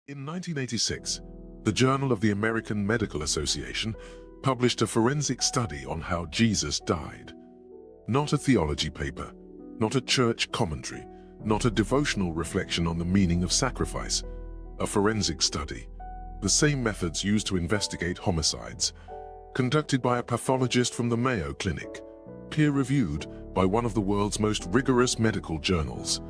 In 1986, the Journal of the American Medical Association published a forensic study on how Jesus died. Not a theology paper, not a church commentary, not a devotional reflection on the meaning of sacrifice. A forensic study, the same methods used to investigate homicides, conducted by a pathologist from the Mayo Clinic, peer-reviewed by one of the world's most rigorous medical journals.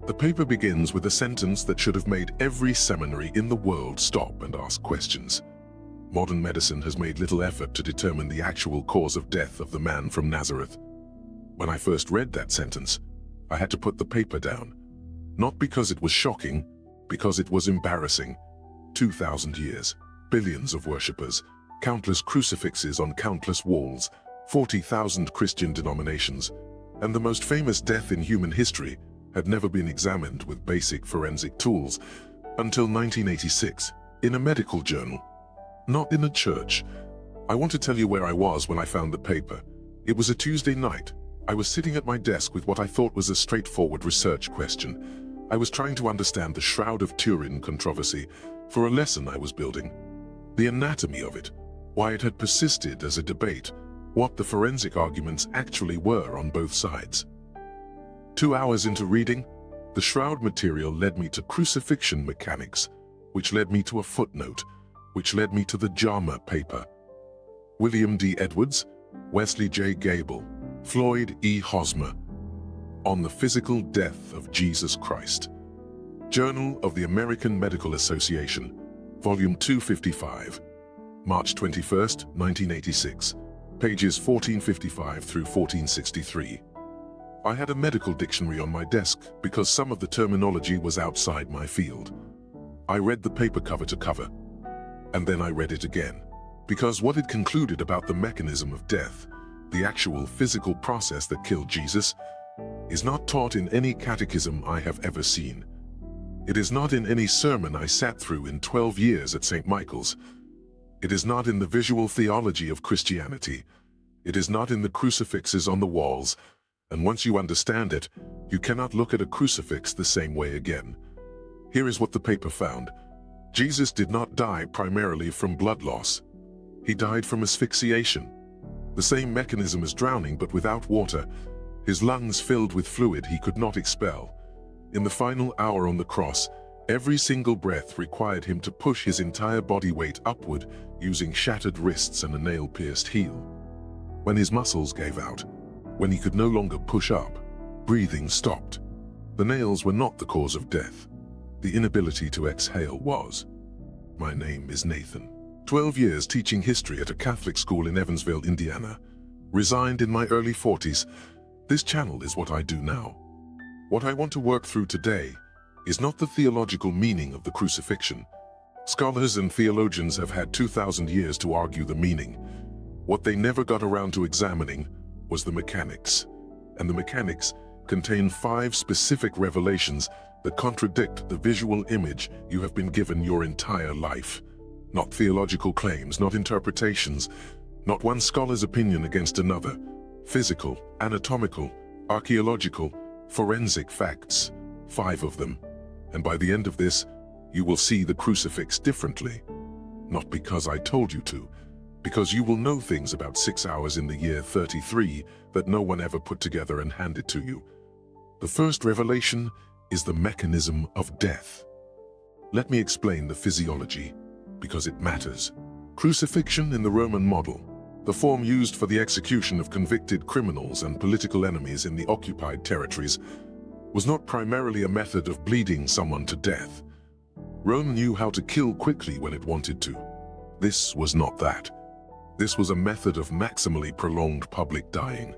The paper begins with a sentence that should have made every seminary in the world stop and ask questions. Modern medicine has made little effort to determine the actual cause of death of the man from Nazareth. When I first read that sentence, I had to put the paper down. Not because it was shocking, because it was embarrassing. 2,000 years, billions of worshippers, countless crucifixes on countless walls, 40,000 Christian denominations, and the most famous death in human history had never been examined with basic forensic tools until 1986, in a medical journal, not in a church. I want to tell you where I was when I found the paper. It was a Tuesday night. I was sitting at my desk with what I thought was a straightforward research question. I was trying to understand the Shroud of Turin controversy for a lesson I was building. The anatomy of it, why it had persisted as a debate, what the forensic arguments actually were on both sides. 2 hours into reading, the shroud material led me to crucifixion mechanics, which led me to a footnote, which led me to the JAMA paper. William D. Edwards, Wesley J. Gable, Floyd E. Hosmer, On the Physical Death of Jesus Christ. Journal of the American Medical Association, Volume 255, March 21, 1986, pages 1455 through 1463. I had a medical dictionary on my desk because some of the terminology was outside my field. I read the paper cover to cover, and then I read it again, because what it concluded about the mechanism of death, the actual physical process that killed Jesus, is not taught in any catechism I have ever seen. It is not in any sermon I sat through in 12 years at St. Michael's. It is not in the visual theology of Christianity. It is not in the crucifixes on the walls. And once you understand it, you cannot look at a crucifix the same way again. Here is what the paper found. Jesus did not die primarily from blood loss. He died from asphyxiation. The same mechanism as drowning, but without water. His lungs filled with fluid he could not expel. In the final hour on the cross, every single breath required him to push his entire body weight upward using shattered wrists and a nail-pierced heel. When his muscles gave out, when he could no longer push up, breathing stopped. The nails were not the cause of death. The inability to exhale was. My name is Nathan. 12 years teaching history at a Catholic school in Evansville, Indiana. Resigned in my early 40s. This channel is what I do now. What I want to work through today is not the theological meaning of the crucifixion. Scholars and theologians have had 2,000 years to argue the meaning. What they never got around to examining was the mechanics. And the mechanics contain 5 specific revelations that contradict the visual image you have been given your entire life. Not theological claims, not interpretations, not one scholar's opinion against another. Physical, anatomical, archaeological, forensic facts. 5 of them. And by the end of this, you will see the crucifix differently. Not because I told you to, because you will know things about 6 hours in the year 33 that no one ever put together and handed to you. The first revelation is the mechanism of death. Let me explain the physiology, because it matters. Crucifixion in the Roman model, the form used for the execution of convicted criminals and political enemies in the occupied territories, was not primarily a method of bleeding someone to death. Rome knew how to kill quickly when it wanted to. This was not that. This was a method of maximally prolonged public dying.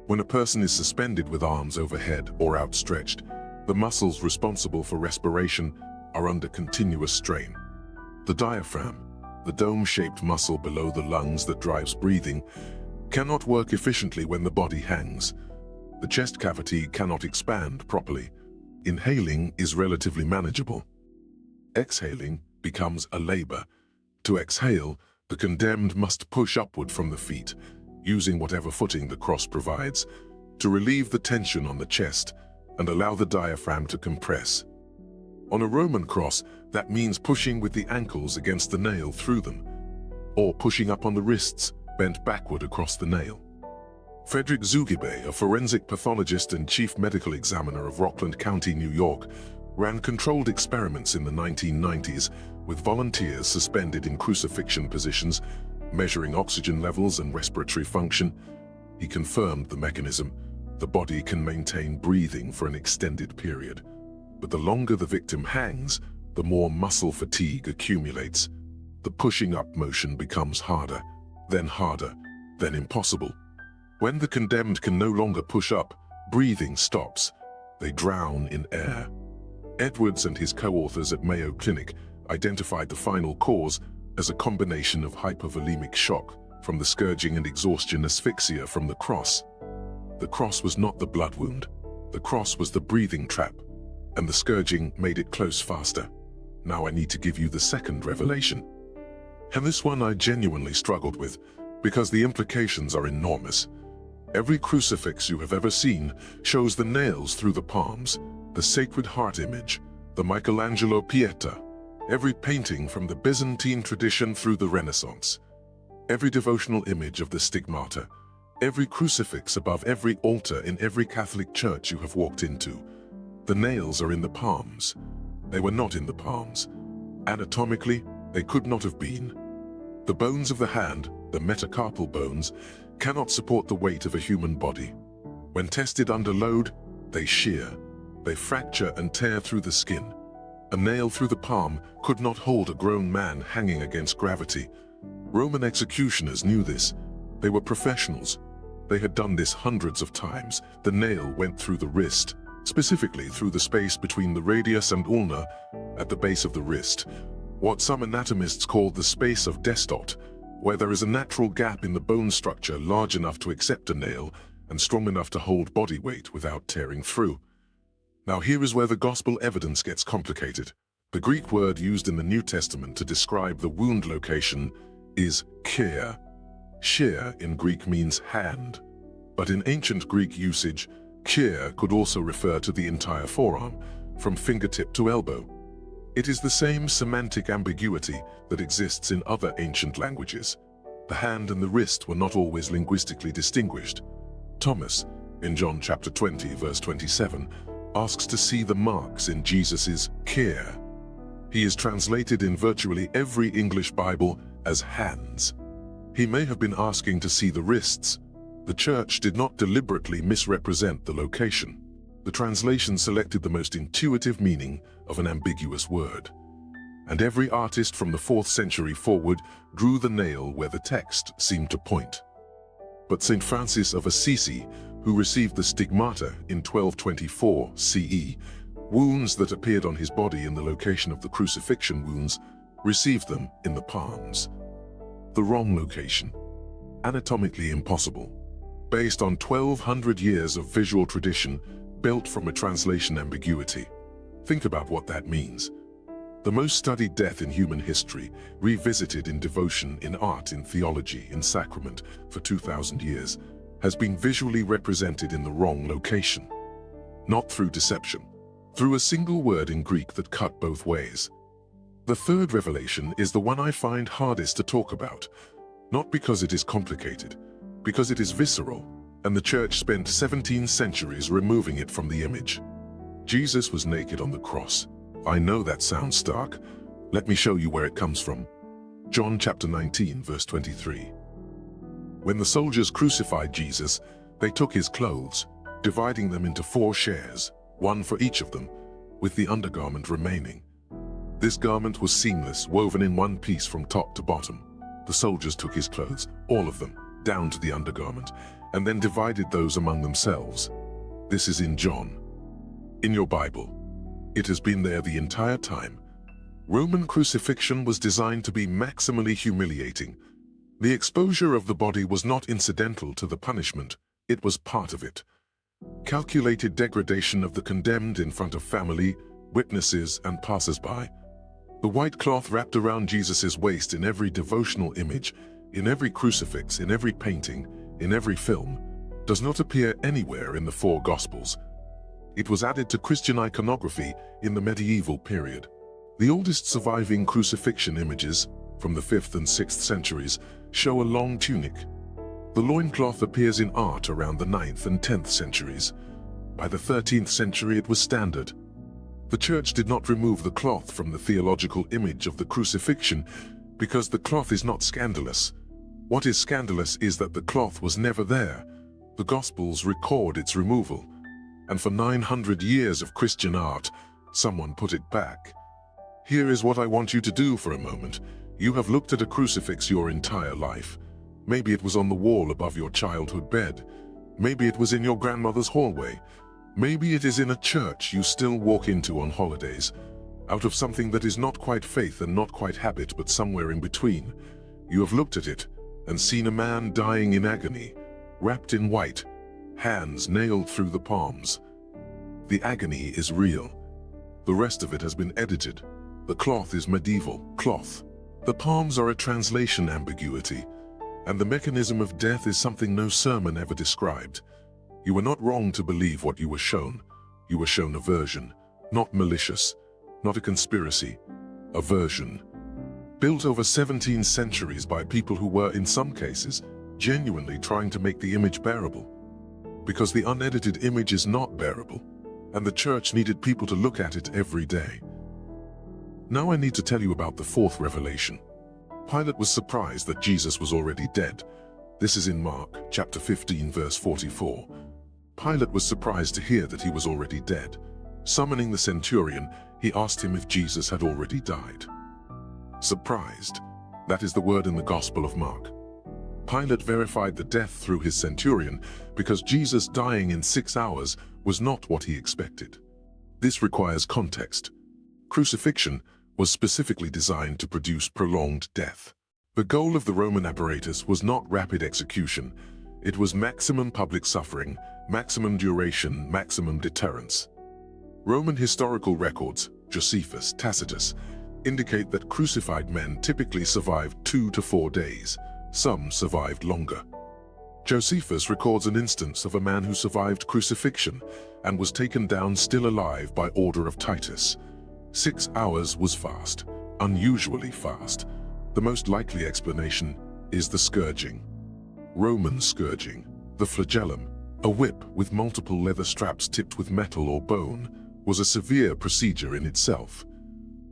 When a person is suspended with arms overhead or outstretched, the muscles responsible for respiration are under continuous strain. The diaphragm, the dome-shaped muscle below the lungs that drives breathing, cannot work efficiently when the body hangs. The chest cavity cannot expand properly. Inhaling is relatively manageable. Exhaling becomes a labor. To exhale, the condemned must push upward from the feet, using whatever footing the cross provides, to relieve the tension on the chest and allow the diaphragm to compress. On a Roman cross, That means pushing with the ankles against the nail through them, or pushing up on the wrists, bent backward across the nail. Frederick Zugibe, a forensic pathologist and chief medical examiner of Rockland County, New York, ran controlled experiments in the 1990s with volunteers suspended in crucifixion positions, measuring oxygen levels and respiratory function. He confirmed the mechanism. The body can maintain breathing for an extended period. But the longer the victim hangs, the more muscle fatigue accumulates. The pushing up motion becomes harder, then impossible. When the condemned can no longer push up, breathing stops. They drown in air. Edwards and his co-authors at Mayo Clinic identified the final cause as a combination of hypovolemic shock from the scourging and exhaustion asphyxia from the cross. The cross was not the blood wound. The cross was the breathing trap, and the scourging made it close faster. Now I need to give you the second revelation. And this one I genuinely struggled with, because the implications are enormous. Every crucifix you have ever seen shows the nails through the palms, the Sacred Heart image, the Michelangelo Pieta, every painting from the Byzantine tradition through the Renaissance, every devotional image of the stigmata, every crucifix above every altar in every Catholic church you have walked into. The nails are in the palms. They were not in the palms. Anatomically, they could not have been. The bones of the hand, the metacarpal bones, cannot support the weight of a human body. When tested under load, they shear. They fracture and tear through the skin. A nail through the palm could not hold a grown man hanging against gravity. Roman executioners knew this. They were professionals. They had done this hundreds of times. The nail went through the wrist, specifically through the space between the radius and ulna at the base of the wrist, what some anatomists call the space of Destot, where there is a natural gap in the bone structure large enough to accept a nail and strong enough to hold body weight without tearing through. Now here is where the gospel evidence gets complicated. The Greek word used in the New Testament to describe the wound location is chir. Chir in Greek means hand, but in ancient Greek usage, chir could also refer to the entire forearm, from fingertip to elbow. It is the same semantic ambiguity that exists in other ancient languages. The hand and the wrist were not always linguistically distinguished. Thomas, in John chapter 20, verse 27, asks to see the marks in Jesus's chir. He is translated in virtually every English Bible as hands. He may have been asking to see the wrists. The church did not deliberately misrepresent the location. The translation selected the most intuitive meaning of an ambiguous word. And every artist from the 4th century forward drew the nail where the text seemed to point. But St. Francis of Assisi, who received the stigmata in 1224 CE, wounds that appeared on his body in the location of the crucifixion wounds, received them in the palms. The wrong location. Anatomically impossible. Based on 1200 years of visual tradition built from a translation ambiguity. Think about what that means. The most studied death in human history, revisited in devotion, in art, in theology, in sacrament for 2,000 years, has been visually represented in the wrong location. Not through deception, through a single word in Greek that cut both ways. The third revelation is the one I find hardest to talk about, not because it is complicated, because it is visceral, and the church spent 17 centuries removing it from the image. Jesus was naked on the cross. I know that sounds stark. Let me show you where it comes from. John chapter 19, verse 23. When the soldiers crucified Jesus, they took his clothes, dividing them into 4 shares, one for each of them, with the undergarment remaining. This garment was seamless, woven in one piece from top to bottom. The soldiers took his clothes, all of them, down to the undergarment, and then divided those among themselves. This is in John. In your Bible. It has been there the entire time. Roman crucifixion was designed to be maximally humiliating. The exposure of the body was not incidental to the punishment, it was part of it. Calculated degradation of the condemned in front of family, witnesses, and passers-by. The white cloth wrapped around Jesus's waist in every devotional image, in every crucifix, in every painting, in every film, does not appear anywhere in the 4 Gospels. It was added to Christian iconography in the medieval period. The oldest surviving crucifixion images, from the 5th and 6th centuries, show a long tunic. The loincloth appears in art around the 9th and 10th centuries. By the 13th century it was standard. The Church did not remove the cloth from the theological image of the crucifixion because the cloth is not scandalous. What is scandalous is that the cloth was never there. The Gospels record its removal, and for 900 years of Christian art, someone put it back. Here is what I want you to do for a moment. You have looked at a crucifix your entire life. Maybe it was on the wall above your childhood bed. Maybe it was in your grandmother's hallway. Maybe it is in a church you still walk into on holidays. Out of something that is not quite faith and not quite habit, but somewhere in between. You have looked at it and seen a man dying in agony, wrapped in white, hands nailed through the palms. The agony is real. The rest of it has been edited. The cloth is medieval cloth. The palms are a translation ambiguity, and the mechanism of death is something no sermon ever described. You were not wrong to believe what you were shown. You were shown a version, not malicious, not a conspiracy, a version. Built over 17 centuries by people who were, in some cases, genuinely trying to make the image bearable. Because the unedited image is not bearable, and the Church needed people to look at it every day. Now I need to tell you about the fourth revelation. Pilate was surprised that Jesus was already dead. This is in Mark, chapter 15, verse 44. Pilate was surprised to hear that he was already dead. Summoning the centurion, he asked him if Jesus had already died. Surprised. That is the word in the Gospel of Mark. Pilate verified the death through his centurion because Jesus dying in 6 hours was not what he expected. This requires context. Crucifixion was specifically designed to produce prolonged death. The goal of the Roman apparatus was not rapid execution. It was maximum public suffering, maximum duration, maximum deterrence. Roman historical records, Josephus, Tacitus, indicate that crucified men typically survived 2 to 4 days. Some survived longer. Josephus records an instance of a man who survived crucifixion and was taken down still alive by order of Titus. 6 hours was fast, unusually fast. The most likely explanation is the scourging. Roman scourging, the flagellum, a whip with multiple leather straps tipped with metal or bone, was a severe procedure in itself.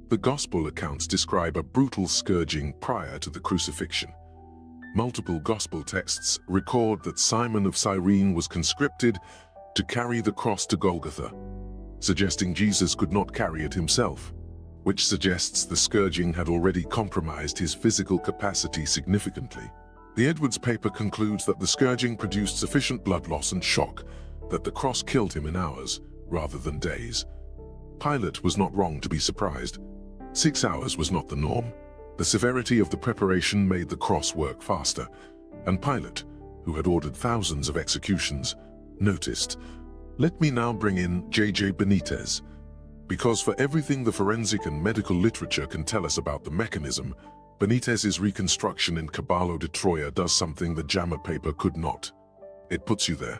The Gospel accounts describe a brutal scourging prior to the crucifixion. Multiple Gospel texts record that Simon of Cyrene was conscripted to carry the cross to Golgotha, suggesting Jesus could not carry it himself, which suggests the scourging had already compromised his physical capacity significantly. The Edwards paper concludes that the scourging produced sufficient blood loss and shock that the cross killed him in hours rather than days. Pilate was not wrong to be surprised. 6 hours was not the norm. The severity of the preparation made the cross work faster, and Pilate, who had ordered thousands of executions, noticed. Let me now bring in J.J. Benítez, because for everything the forensic and medical literature can tell us about the mechanism, Benítez's reconstruction in Caballo de Troya does something the JAMA paper could not. It puts you there.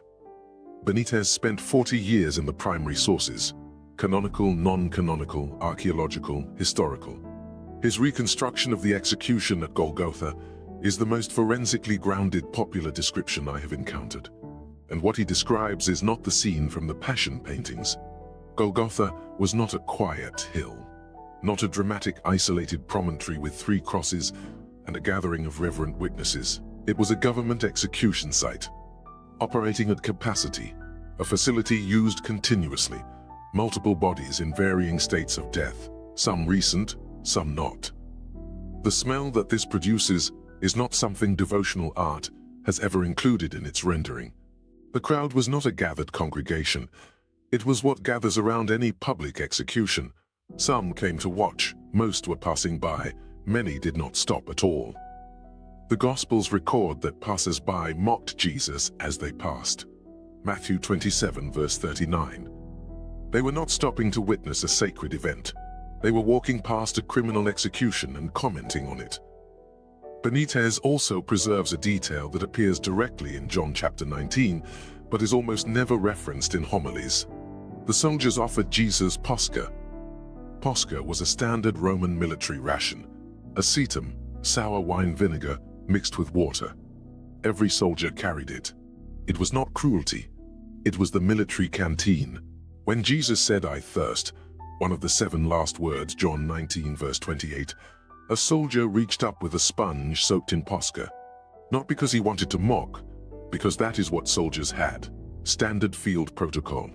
Benítez spent 40 years in the primary sources: canonical, non-canonical, archaeological, historical. His reconstruction of the execution at Golgotha is the most forensically grounded popular description I have encountered. And what he describes is not the scene from the Passion paintings. Golgotha was not a quiet hill, not a dramatic isolated promontory with 3 crosses and a gathering of reverent witnesses. It was a government execution site, operating at capacity, a facility used continuously, multiple bodies in varying states of death, some recent, some not. The smell that this produces is not something devotional art has ever included in its rendering. The crowd was not a gathered congregation. It was what gathers around any public execution. Some came to watch, most were passing by, many did not stop at all. The Gospels record that passers-by mocked Jesus as they passed. Matthew 27, verse 39. They were not stopping to witness a sacred event. They were walking past a criminal execution and commenting on it. Benítez also preserves a detail that appears directly in John chapter 19, but is almost never referenced in homilies. The soldiers offered Jesus posca. Posca was a standard Roman military ration, acetum, sour wine vinegar mixed with water. Every soldier carried it. It was not cruelty. It was the military canteen. When Jesus said, "I thirst," one of the 7 last words, John 19 verse 28, a soldier reached up with a sponge soaked in Posca. Not because he wanted to mock, because that is what soldiers had. Standard field protocol.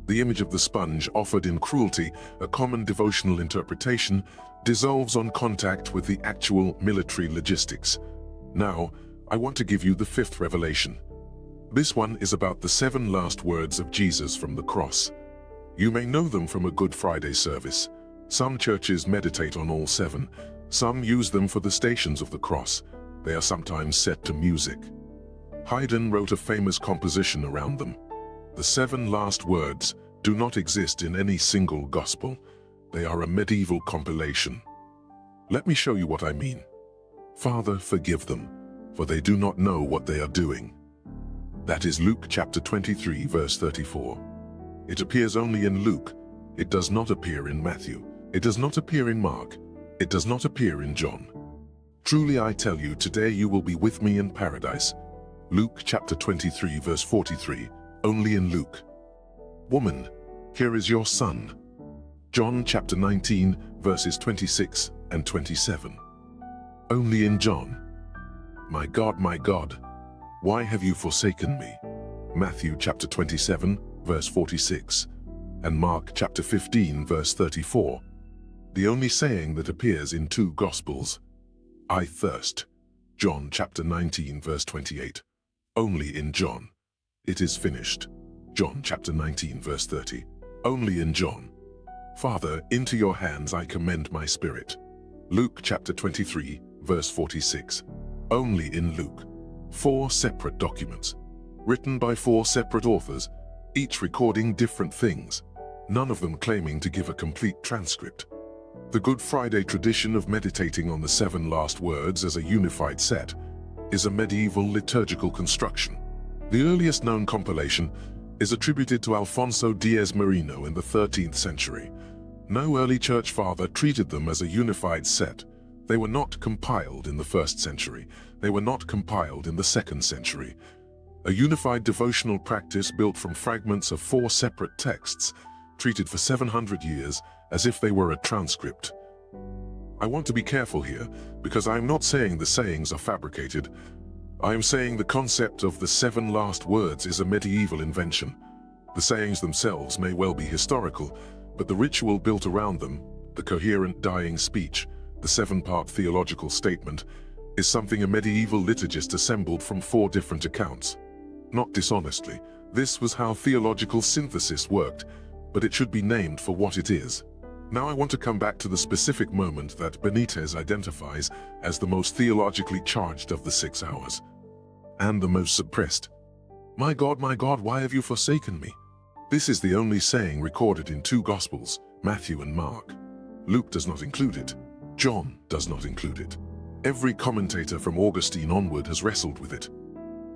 The image of the sponge offered in cruelty, a common devotional interpretation, dissolves on contact with the actual military logistics. Now, I want to give you the 5th revelation. This one is about the 7 last words of Jesus from the cross. You may know them from a Good Friday service. Some churches meditate on all 7. Some use them for the Stations of the Cross. They are sometimes set to music. Haydn wrote a famous composition around them. The 7 last words do not exist in any single gospel. They are a medieval compilation. Let me show you what I mean. Father, forgive them, for they do not know what they are doing. That is Luke chapter 23, verse 34. It appears only in Luke. It does not appear in Matthew. It does not appear in Mark. It does not appear in John. Truly I tell you, today you will be with me in paradise. Luke chapter 23, verse 43, only in Luke. Woman, here is your son. John chapter 19, verses 26 and 27. Only in John. My God, why have you forsaken me? Matthew chapter 27, verse 46, and Mark chapter 15, verse 34. The only saying that appears in 2 Gospels. I thirst. John chapter 19, verse 28. Only in John. It is finished. John chapter 19, verse 30. Only in John. Father, into your hands I commend my spirit. Luke chapter 23, verse 46. Only in Luke. 4 separate documents, written by 4 separate authors, each recording different things, none of them claiming to give a complete transcript. The Good Friday tradition of meditating on the 7 last words as a unified set is a medieval liturgical construction. The earliest known compilation is attributed to Alfonso Diez Merino in the 13th century. No early church father treated them as a unified set. They were not compiled in the 1st century. They were not compiled in the 2nd century. A unified devotional practice built from fragments of 4 separate texts, treated for 700 years as if they were a transcript. I want to be careful here, because I am not saying the sayings are fabricated. I am saying the concept of the 7 last words is a medieval invention. The sayings themselves may well be historical, but the ritual built around them, the coherent dying speech, the 7-part theological statement, is something a medieval liturgist assembled from 4 different accounts. Not dishonestly, this was how theological synthesis worked, but it should be named for what it is. Now I want to come back to the specific moment that Benítez identifies as the most theologically charged of the 6 hours, and the most suppressed. My God, why have you forsaken me? This is the only saying recorded in 2 Gospels, Matthew and Mark. Luke does not include it. John does not include it. Every commentator from Augustine onward has wrestled with it.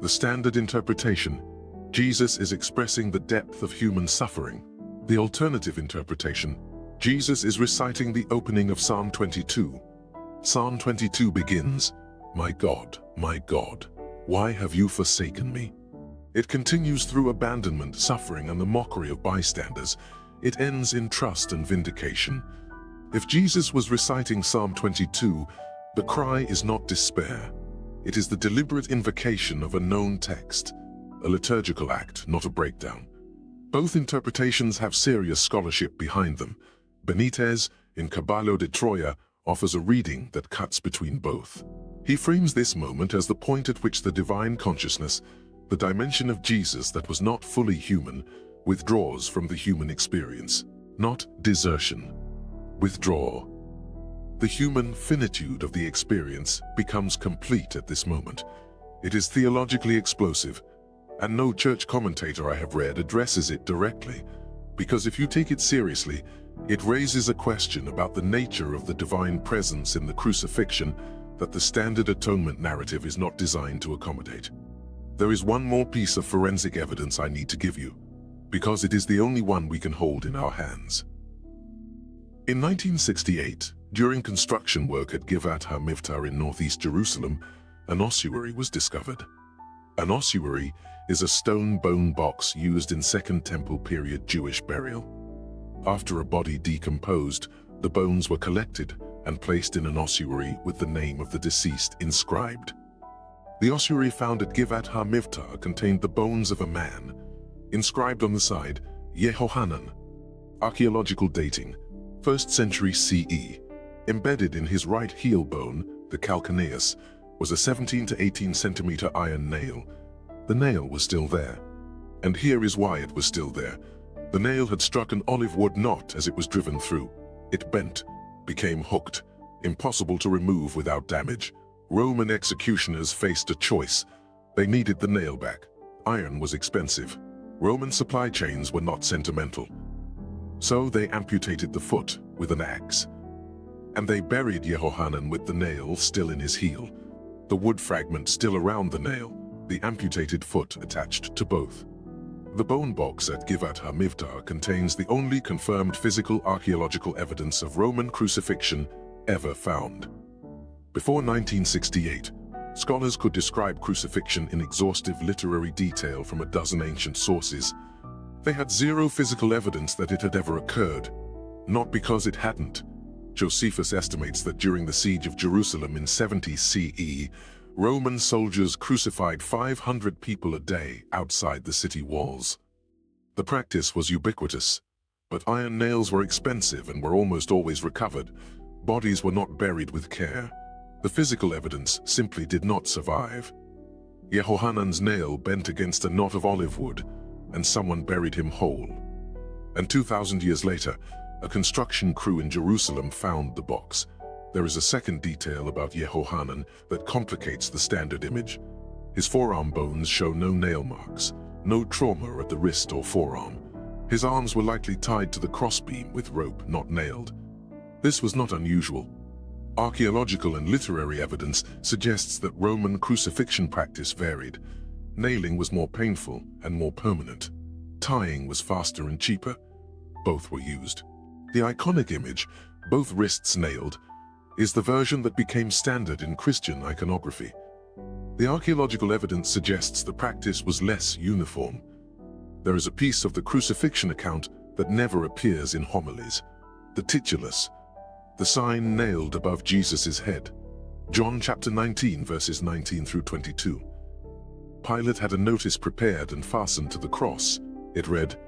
The standard interpretation: Jesus is expressing the depth of human suffering. The alternative interpretation: Jesus is reciting the opening of Psalm 22. Psalm 22 begins, my God, why have you forsaken me? It continues through abandonment, suffering, and the mockery of bystanders. It ends in trust and vindication. If Jesus was reciting Psalm 22, the cry is not despair. It is the deliberate invocation of a known text, a liturgical act, not a breakdown. Both interpretations have serious scholarship behind them. Benítez, in Caballo de Troya, offers a reading that cuts between both. He frames this moment as the point at which the divine consciousness, the dimension of Jesus that was not fully human, withdraws from the human experience. Not desertion. Withdraw. The human finitude of the experience becomes complete at this moment. It is theologically explosive, and no church commentator I have read addresses it directly, because if you take it seriously, it raises a question about the nature of the divine presence in the crucifixion that the standard atonement narrative is not designed to accommodate. There is one more piece of forensic evidence I need to give you, because it is the only one we can hold in our hands. In 1968, during construction work at Givat HaMivtar in northeast Jerusalem, an ossuary was discovered. An ossuary is a stone bone box used in Second Temple period Jewish burial. After a body decomposed, the bones were collected and placed in an ossuary with the name of the deceased inscribed. The ossuary found at Givat HaMivtar contained the bones of a man, inscribed on the side, Yehohanan. Archaeological dating, 1st century CE. Embedded in his right heel bone, the calcaneus, was a 17 to 18 centimeter iron nail. The nail was still there. And here is why it was still there. The nail had struck an olive wood knot as it was driven through. It bent, became hooked, impossible to remove without damage. Roman executioners faced a choice. They needed the nail back. Iron was expensive. Roman supply chains were not sentimental. So they amputated the foot with an axe. And they buried Yehohanan with the nail still in his heel, the wood fragment still around the nail, the amputated foot attached to both. The bone box at Givat HaMivtar contains the only confirmed physical archaeological evidence of Roman crucifixion ever found. Before 1968, scholars could describe crucifixion in exhaustive literary detail from a dozen ancient sources. They had zero physical evidence that it had ever occurred, not because it hadn't. Josephus estimates that during the siege of Jerusalem in 70 CE, Roman soldiers crucified 500 people a day outside the city walls. The practice was ubiquitous, but iron nails were expensive and were almost always recovered. Bodies were not buried with care. The physical evidence simply did not survive. Yehohanan's nail bent against a knot of olive wood, and someone buried him whole. And 2,000 years later, a construction crew in Jerusalem found the box. There is a second detail about Yehohanan that complicates the standard image. His forearm bones show no nail marks, no trauma at the wrist or forearm. His arms were likely tied to the crossbeam with rope, not nailed. This was not unusual. Archaeological and literary evidence suggests that Roman crucifixion practice varied. Nailing was more painful and more permanent. Tying was faster and cheaper. Both were used. The iconic image, both wrists nailed, is the version that became standard in Christian iconography. The archaeological evidence suggests the practice was less uniform. There is a piece of the crucifixion account that never appears in homilies, the titulus, the sign nailed above Jesus' head. John chapter 19, verses 19 through 22. Pilate had a notice prepared and fastened to the cross. It read,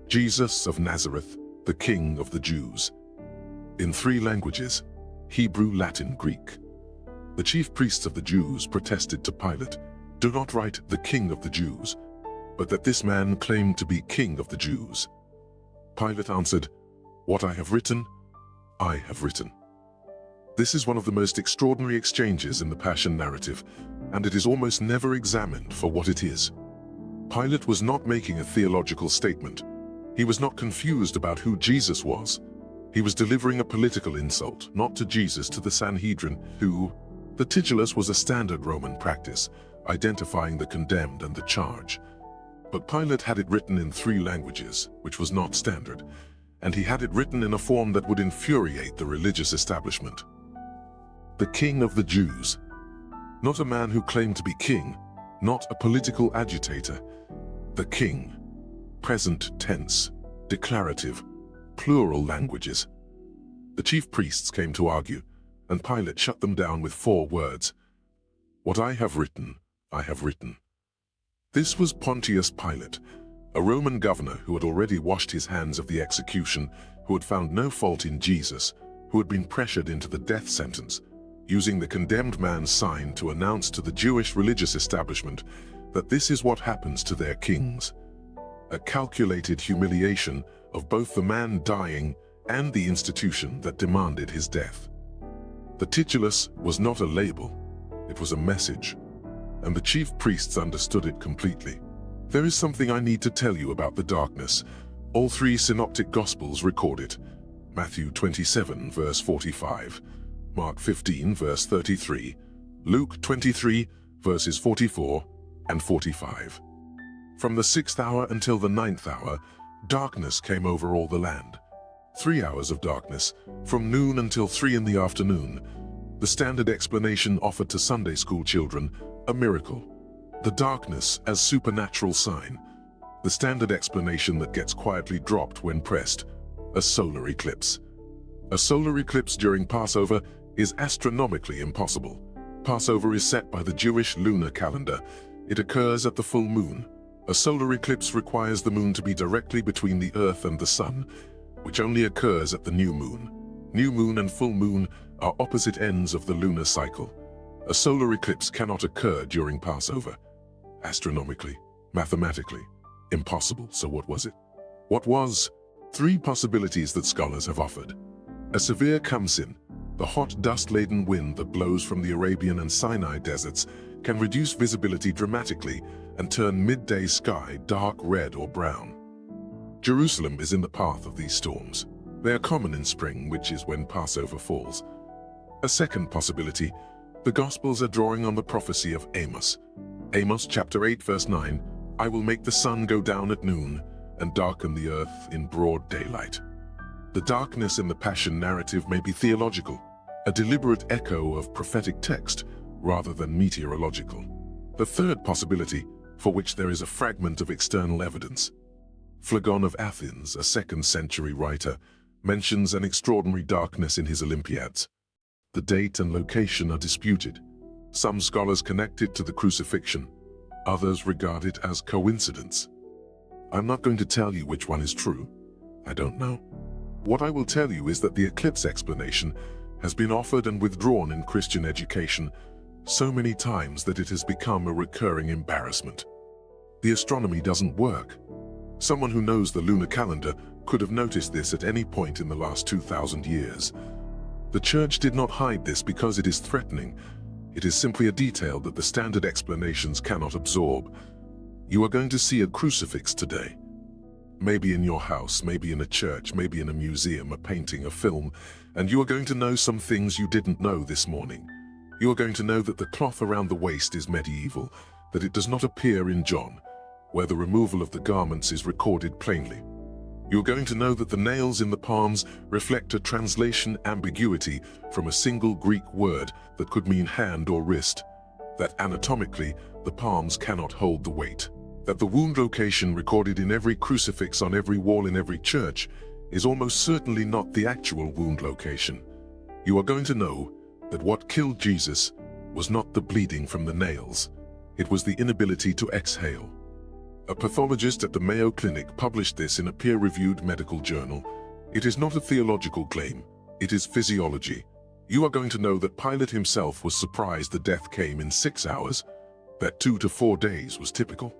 "Jesus of Nazareth, the King of the Jews," in 3 languages, Hebrew, Latin, Greek. The chief priests of the Jews protested to Pilate, "Do not write the King of the Jews, but that this man claimed to be King of the Jews." Pilate answered, "What I have written, I have written." This is one of the most extraordinary exchanges in the Passion narrative, and it is almost never examined for what it is. Pilate was not making a theological statement. He was not confused about who Jesus was. He was delivering a political insult, not to Jesus, to the Sanhedrin, who... The titulus was a standard Roman practice, identifying the condemned and the charge. But Pilate had it written in 3 languages, which was not standard, and he had it written in a form that would infuriate the religious establishment. The King of the Jews. Not a man who claimed to be king, not a political agitator. The King. Present tense, declarative, plural languages. The chief priests came to argue, and Pilate shut them down with 4 words. "What I have written, I have written." This was Pontius Pilate, a Roman governor who had already washed his hands of the execution, who had found no fault in Jesus, who had been pressured into the death sentence, using the condemned man's sign to announce to the Jewish religious establishment that this is what happens to their kings. A calculated humiliation of both the man dying and the institution that demanded his death. The titulus was not a label, it was a message, and the chief priests understood it completely. There is something I need to tell you about the darkness. All 3 synoptic gospels record it. Matthew 27, verse 45, Mark 15, verse 33, Luke 23, verses 44 and 45. From the 6th hour until the 9th hour, darkness came over all the land. 3 hours of darkness, from noon until 3 in the afternoon. The standard explanation offered to Sunday school children, a miracle. The darkness as supernatural sign. The standard explanation that gets quietly dropped when pressed, a solar eclipse. A solar eclipse during Passover is astronomically impossible. Passover is set by the Jewish lunar calendar. It occurs at the full moon. A solar eclipse requires the moon to be directly between the earth and the sun, which only occurs at the new moon. New moon and full moon are opposite ends of the lunar cycle. A solar eclipse cannot occur during Passover. Astronomically, mathematically, impossible. So what was it? What was? 3 possibilities that scholars have offered. A severe khamsin, the hot dust-laden wind that blows from the Arabian and Sinai deserts, can reduce visibility dramatically and turn midday sky dark red or brown. Jerusalem is in the path of these storms. They are common in spring, which is when Passover falls. A second possibility, the Gospels are drawing on the prophecy of Amos. Amos chapter 8 verse 9, "I will make the sun go down at noon and darken the earth in broad daylight." The darkness in the Passion narrative may be theological, a deliberate echo of prophetic text rather than meteorological. The third possibility, for which there is a fragment of external evidence. Phlegon of Athens, a 2nd century writer, mentions an extraordinary darkness in his Olympiads. The date and location are disputed. Some scholars connect it to the crucifixion, others regard it as coincidence. I'm not going to tell you which one is true. I don't know. What I will tell you is that the eclipse explanation has been offered and withdrawn in Christian education so many times that it has become a recurring embarrassment. The astronomy doesn't work. Someone who knows the lunar calendar could have noticed this at any point in the last 2,000 years. The Church did not hide this because it is threatening. It is simply a detail that the standard explanations cannot absorb. You are going to see a crucifix today. Maybe in your house, maybe in a church, maybe in a museum, a painting, a film, and you are going to know some things you didn't know this morning. You are going to know that the cloth around the waist is medieval, that it does not appear in John, where the removal of the garments is recorded plainly. You're going to know that the nails in the palms reflect a translation ambiguity from a single Greek word that could mean hand or wrist, that anatomically the palms cannot hold the weight, that the wound location recorded in every crucifix on every wall in every church is almost certainly not the actual wound location. You are going to know that what killed Jesus was not the bleeding from the nails, it was the inability to exhale. A pathologist at the Mayo Clinic published this in a peer-reviewed medical journal. It is not a theological claim, it is physiology. You are going to know that Pilate himself was surprised the death came in 6 hours, that 2 to 4 days was typical,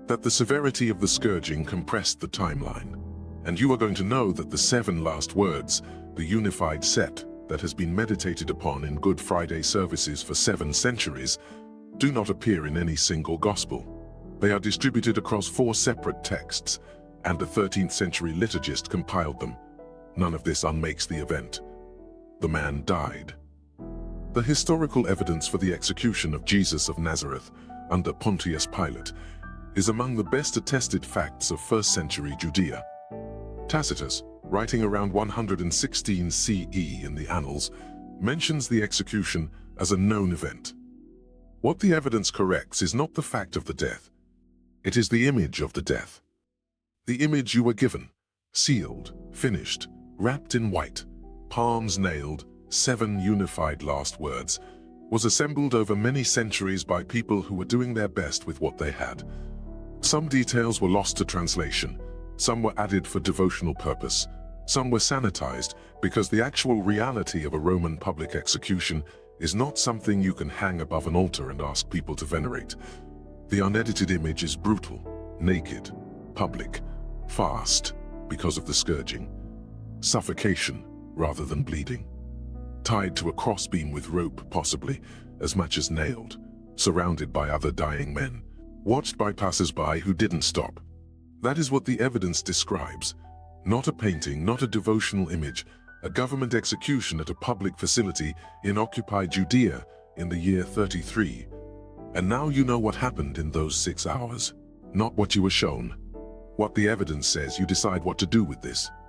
that the severity of the scourging compressed the timeline. And you are going to know that the 7 last words, the unified set that has been meditated upon in Good Friday services for 7 centuries, do not appear in any single gospel. They are distributed across 4 separate texts, and a 13th century liturgist compiled them. None of this unmakes the event. The man died. The historical evidence for the execution of Jesus of Nazareth under Pontius Pilate is among the best attested facts of 1st century Judea. Tacitus, writing around 116 CE in the Annals, mentions the execution as a known event. What the evidence corrects is not the fact of the death. It is the image of the death. The image you were given, sealed, finished, wrapped in white, palms nailed, 7 unified last words, was assembled over many centuries by people who were doing their best with what they had. Some details were lost to translation, some were added for devotional purpose, some were sanitized because the actual reality of a Roman public execution is not something you can hang above an altar and ask people to venerate. The unedited image is brutal, naked, public, fast because of the scourging, suffocation rather than bleeding, tied to a crossbeam with rope possibly, as much as nailed, surrounded by other dying men, watched by passers-by who didn't stop. That is what the evidence describes. Not a painting, not a devotional image, a government execution at a public facility in occupied Judea in the year 33. And now you know what happened in those 6 hours, not what you were shown. What the evidence says, you decide what to do with this.